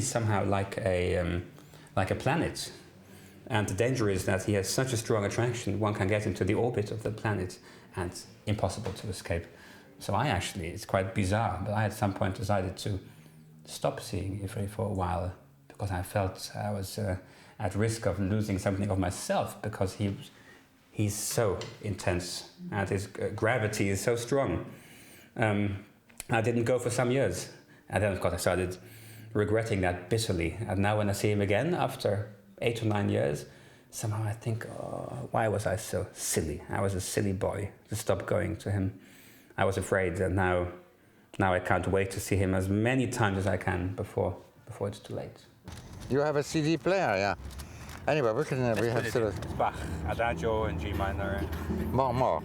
He's somehow like a planet. And the danger is that he has such a strong attraction, one can get into the orbit of the planet and impossible to escape. So it's quite bizarre, but I at some point decided to stop seeing Ivry for a while because I felt I was at risk of losing something of myself because he's so intense and his gravity is so strong. I didn't go for some years, and then of course I started regretting that bitterly. And now when I see him again after 8 or 9 years, somehow I think, oh, why was I so silly? I was a silly boy to stop going to him. I was afraid, and now I can't wait to see him as many times as I can before it's too late. You have a CD player, yeah. Anyway, we have sort of Bach, Adagio in G minor. More.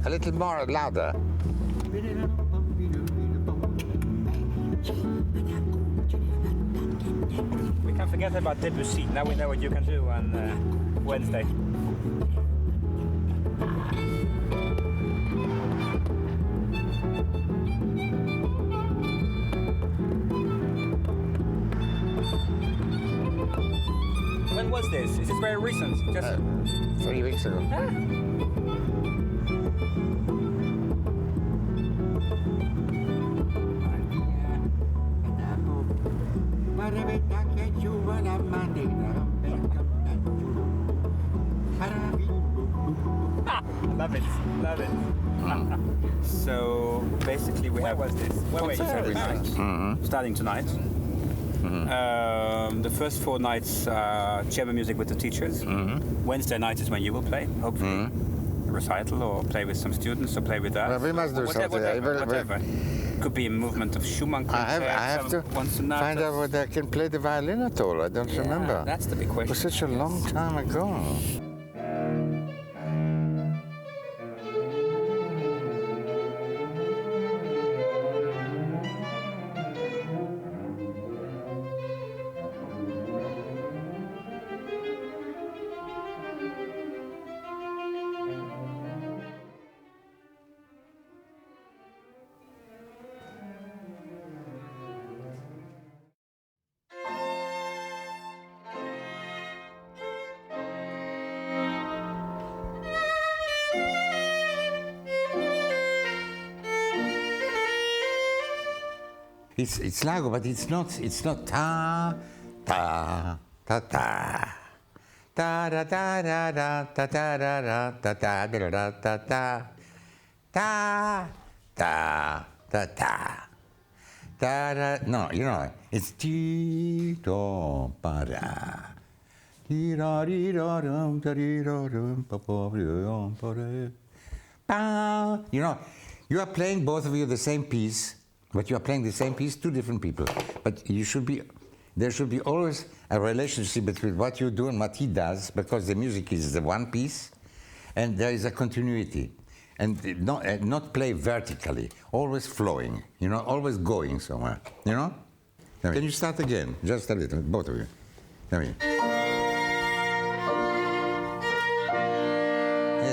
A little more louder. We can't forget about Debussy. Now we know what you can do on Wednesday. When was this? Is this very recent? Just 3 weeks ago. Love it. So basically we have Every night. Starting tonight. The first 4 nights chamber music with the teachers. Wednesday night is when you will play, hopefully. A recital or play with some students or play with us. Well, we must do something. Whatever. Could be a movement of Schumann. I have to find out whether I can play the violin at all. I don't remember. That's the big question. It was such a long time ago. It's largo, but it's not ta ta ta ta ta da da da da da da da da da da da da da da da da da. No, it's ti do pa da. Ti da di da dum da di da dum pa pa dum pa da. You are playing, both of you, the same piece. But you are playing the same piece, 2 different people. But there should be always a relationship between what you do and what he does, because the music is the one piece, and there is a continuity. And not play vertically, always flowing, always going somewhere, Can you start again? Just a little, both of you. Come here.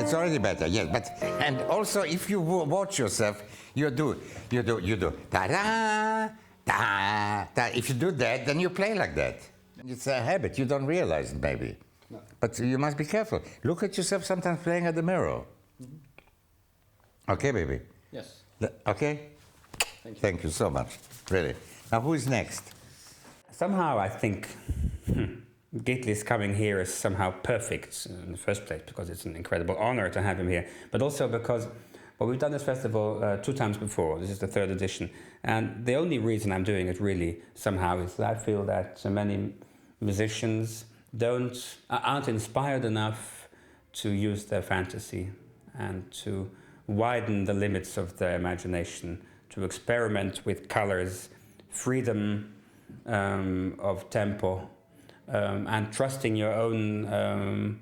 It's already better, yes. And also, if you watch yourself, you do da da da da. If you do that, then you play like that. It's a habit. You don't realize it, maybe. No. But you must be careful. Look at yourself sometimes playing at the mirror. Okay, baby. Yes. Okay. Thank you so much. Really. Now, who is next? Somehow, I think Gitlis coming here is somehow perfect in the first place, because it's an incredible honor to have him here, but also because we've done this festival 2 times before. This is the 3rd edition, and the only reason I'm doing it really somehow is that I feel that so many musicians aren't inspired enough to use their fantasy and to widen the limits of their imagination, to experiment with colors, freedom of tempo, and trusting your own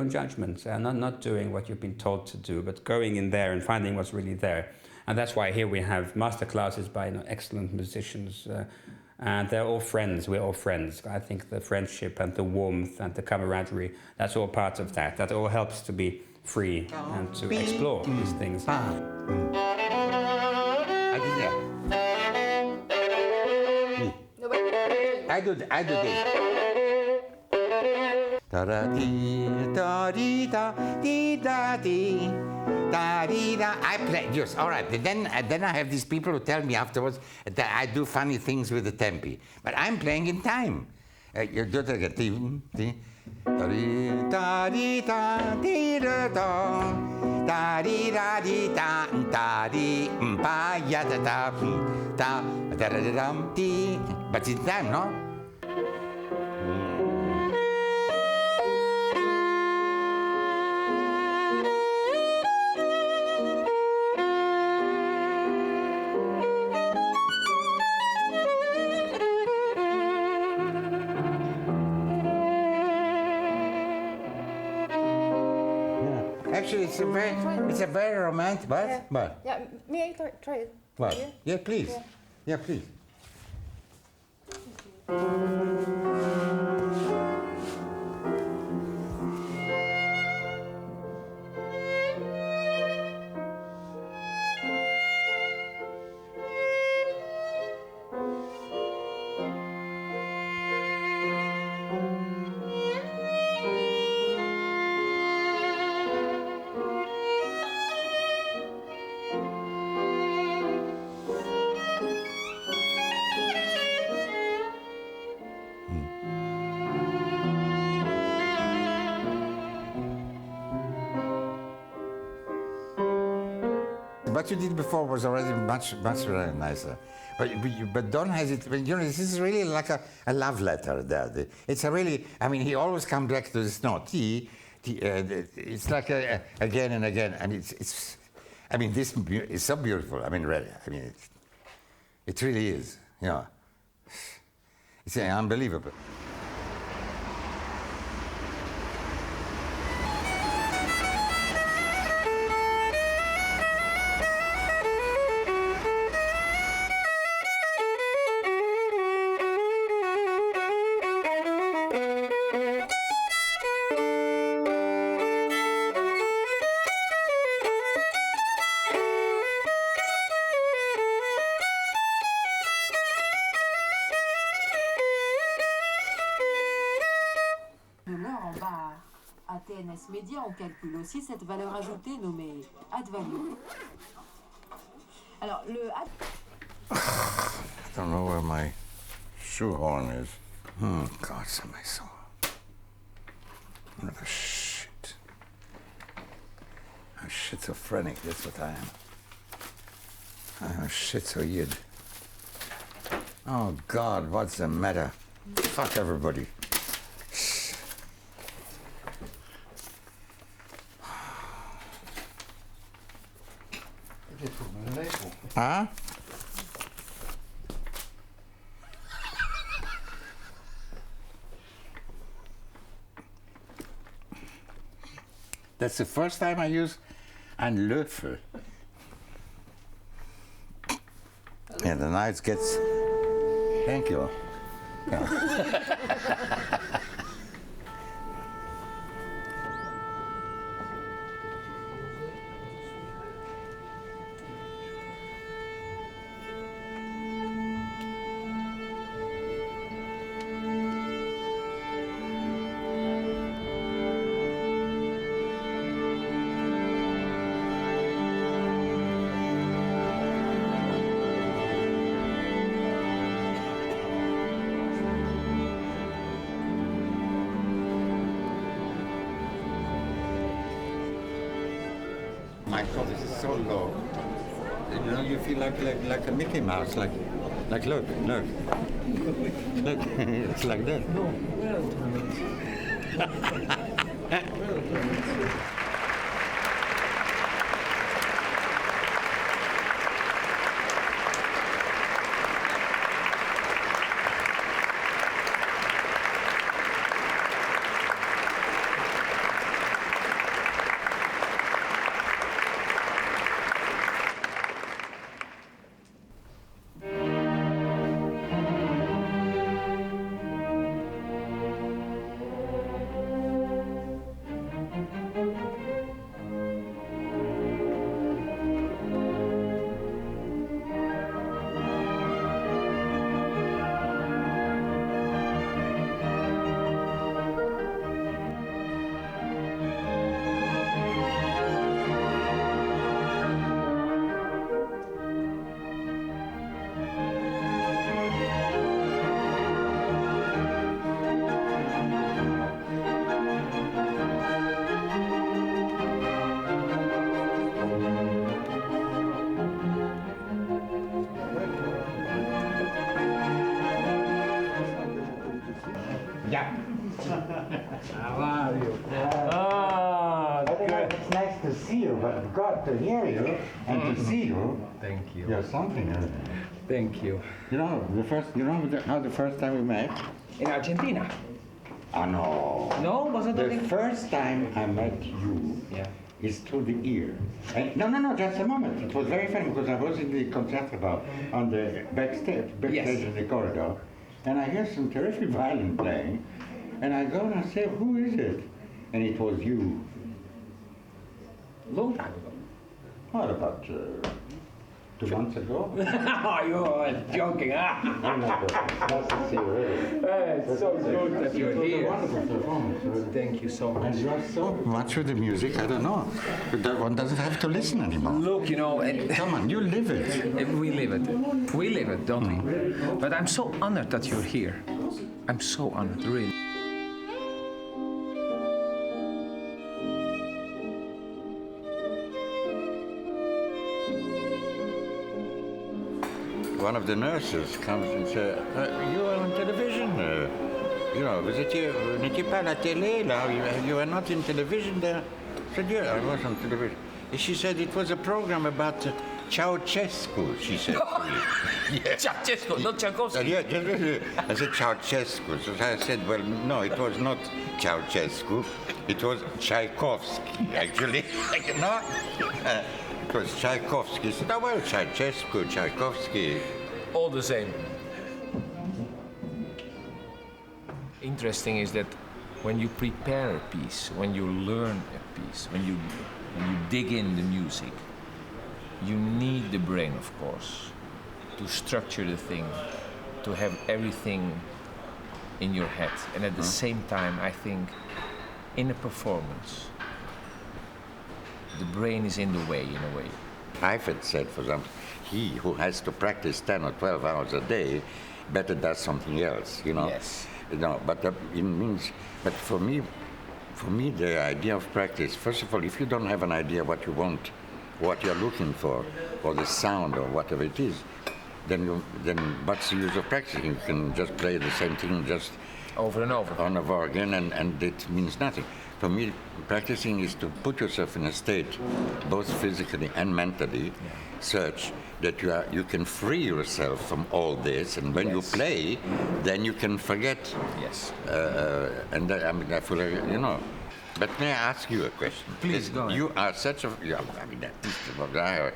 judgment, and not doing what you've been told to do, but going in there and finding what's really there. And that's why here we have master classes by excellent musicians, and they're all friends. We're all friends. I think the friendship and the warmth and the camaraderie, that's all part of that. That all helps to be free and to explore these things. I did that. I do this. Da da dee da dee da dee da dee da dee da. I play just all right. Then I have these people who tell me afterwards that I do funny things with the tempi, but I'm playing in time. You do that again. Dee da dee da dee da dee da da da dee da dee da da dee ba ya da da da da da da dee. But it's time, no? Actually, it's a very romantic. What? Yeah. What? Yeah, may I try it? What? Yeah. Yeah, please. Yeah, please. What you did before was already much really nicer. But Don has it, you know, this is really like a love letter there. It's a really, I mean, he always comes back to this note. It's like again and again, and it's, I mean, this is so beautiful. I mean, really, I mean, it really is, you know. It's unbelievable. TNS Média, on calcule aussi cette valeur ajoutée nommée add value. Alors, le add... I don't know where my shoehorn is. God, somebody saw. What a shit. I'm schizophrenic, that's what I am. I'm schizoid. Oh God, what's the matter? Fuck everybody. Huh? That's the first time I use ein Löffel. And the night gets... Thank you. Yeah. My God, this is so low. You know, you feel like a Mickey Mouse, like look. Look, it's like that. Yeah. How are you? I don't know if it's nice to see you, but God, to hear you and to see you. Thank you. You're something. Thank you. You know, how the first time we met? In Argentina? Oh, no. No, was it The first time I met you is through the ear. And, no, just a moment. It was very funny because I was in the concertgebouw on the backstage in the corridor, and I hear some terrific violin playing, and I go and I say, who is it? And it was you. Long time ago. What, about 2 months ago? Oh, you're joking, huh? Oh, no, nice to see you, really. It's so good that you're It was a here. wonderful performance, really. Thank you so much. And you are so much with the music, I don't know. But one doesn't have to listen anymore. Look, you know, Come on, you live it. we live it. We live it, don't we? But I'm so honored that you're here. I'm so honored, really. One of the nurses comes and says, you are on television. You know, vous n'étiez pas à la télé, là, you are not in television there. I said, yeah, I was on television. And she said it was a program about Ceausescu, she said to me. Yeah. Ceausescu, not Tchaikovsky. Yeah, I said Ceausescu. So I said, well, no, it was not Ceausescu. It was Tchaikovsky, actually. No? It was Tchaikovsky. He said, oh, well, Ceausescu, Tchaikovsky. All the same. Interesting is that when you prepare a piece, when you learn a piece, when you dig in the music, you need the brain, of course, to structure the thing, to have everything in your head. And at the same time, I think, in a performance, the brain is in the way, in a way. Heifetz said, for example, he who has to practice 10 or 12 hours a day better does something else, you know. Yes. You know, but it means, but for me, the idea of practice, first of all, if you don't have an idea what you want, what you're looking for, or the sound or whatever it is, then what's the use of practicing? You can just play the same thing just Over and over. on and over again, and it means nothing. For me, practicing is to put yourself in a state, both physically and mentally, such that you can free yourself from all this, and when you play, then you can forget. Yes. And that, I mean, I feel like, you know. But may I ask you a question? Please, go ahead. You are such a, I mean, a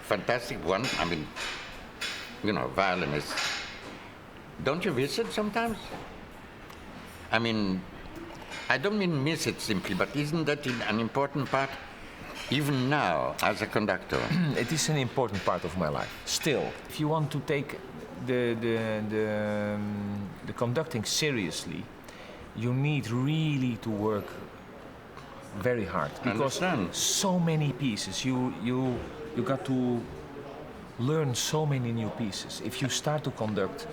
fantastic one. I mean, you know, violinist. Don't you miss it sometimes? I mean, I don't mean miss it simply, but isn't that an important part, even now, as a conductor? It is an important part of my life. Still, if you want to take the conducting seriously, you need really to work very hard, because so many pieces. You got to learn so many new pieces. If you start to conduct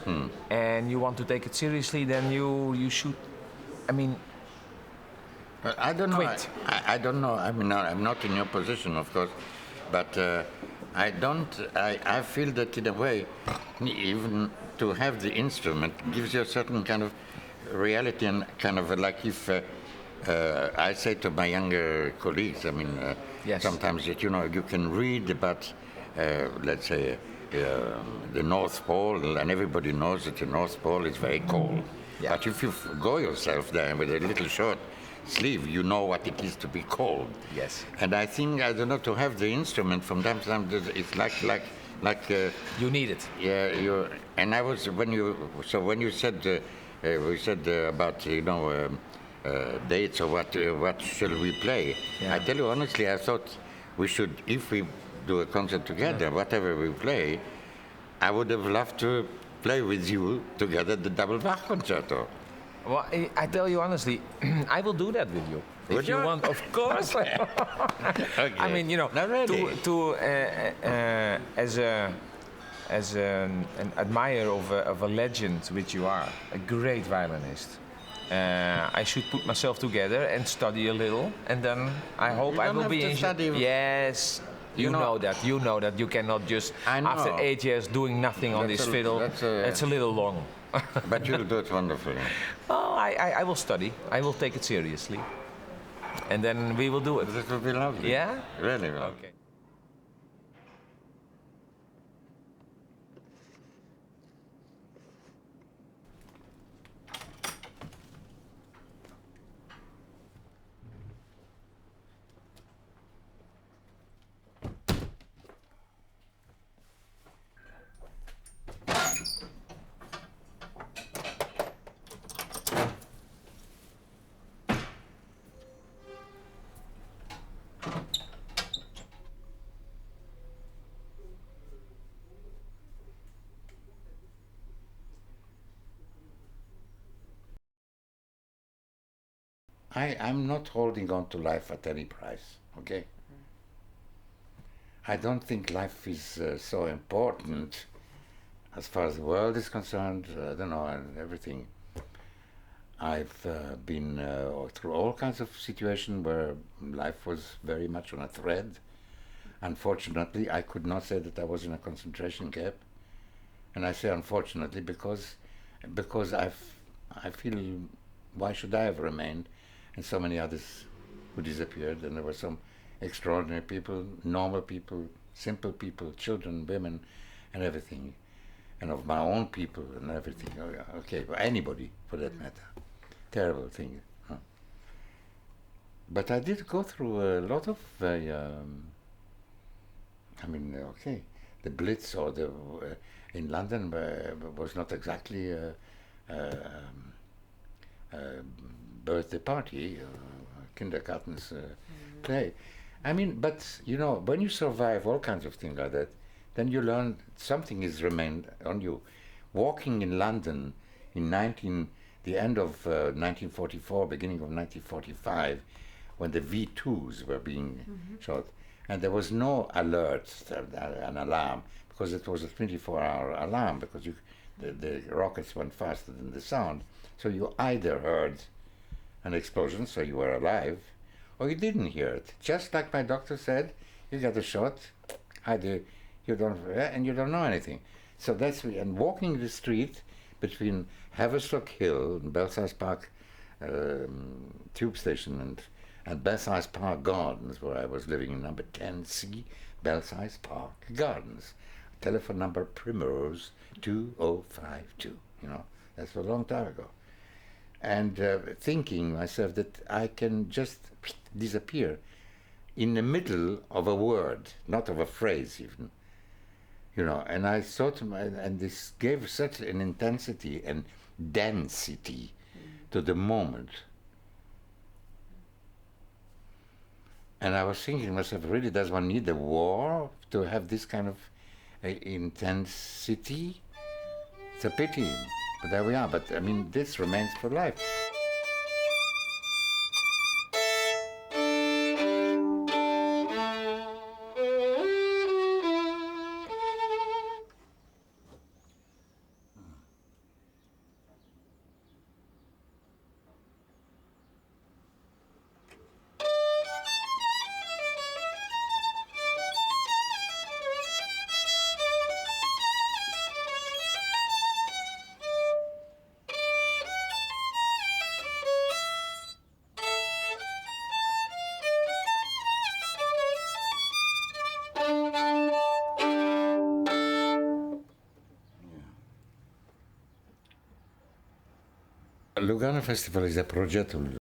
and you want to take it seriously, then you should. I mean, I don't know. quit. I don't know. I mean, I'm not in your position, of course, but I don't. I feel that in a way, even to have the instrument gives you a certain kind of reality, and kind of like if I say to my younger colleagues, I mean, Yes. sometimes that you can read about, let's say, the North Pole, and everybody knows that the North Pole is very cold. Yeah. But if you go yourself there with a little short sleeve, you know what it is to be cold. Yes. And I think, I don't know, to have the instrument from time to time, it's like You need it. yeah, and I was, when you said, we said about, dates or what shall we play? Yeah. I tell you honestly, I thought we should, if we do a concert together, whatever we play, I would have loved to play with you together the double Bach concerto. Well, I tell you honestly, I will do that with you. Would If you you? want, of course. Okay. I mean, Not really. as an admirer of a legend, which you are, a great violinist, I should put myself together and study a little, and then I hope You I don't will have be to in. study. Yes. You know that. You know that you cannot just I know. after 8 years doing nothing on That's this a- fiddle. that's a- It's a little long. But you'll do it wonderfully. Oh, I will study. I will take it seriously. And then we will do it. This will be lovely. Yeah? Really will. Okay. I'm not holding on to life at any price, okay? I don't think life is so important as far as the world is concerned, I don't know, and everything. I've been through all kinds of situations where life was very much on a thread. Unfortunately, I could not say that I was in a concentration camp. And I say unfortunately because I feel, why should I have remained? And so many others who disappeared, and there were some extraordinary people, normal people, simple people, children, women, and everything, and of my own people and everything. Okay, anybody for that matter. Terrible thing. Huh? But I did go through a lot of, okay, the Blitz or the in London was not exactly a birthday party, kindergarten's play. I mean, but you know, when you survive all kinds of things like that, then you learn something is remained on you. Walking in London in the end of 1944, beginning of 1945, when the V2s were being shot, and there was no alert, an alarm, because it was a 24-hour alarm, because the rockets went faster than the sound. So you either heard an explosion, so you were alive, or you didn't hear it. Just like my doctor said, you got a shot, either you don't, and you don't know anything. So that's, and walking the street between Haverstock Hill and Belsize Park tube station and Belsize Park Gardens, where I was living in number 10C, Belsize Park Gardens. Telephone number Primrose 2052, you know, that's a long time ago. And thinking myself that I can just disappear in the middle of a word, not of a phrase even, you know. And I thought, and this gave such an intensity and density to the moment. And I was thinking to myself, really, does one need a war to have this kind of intensity? It's a pity, but there we are. But I mean, this remains for life. Lugano Festival is a progetto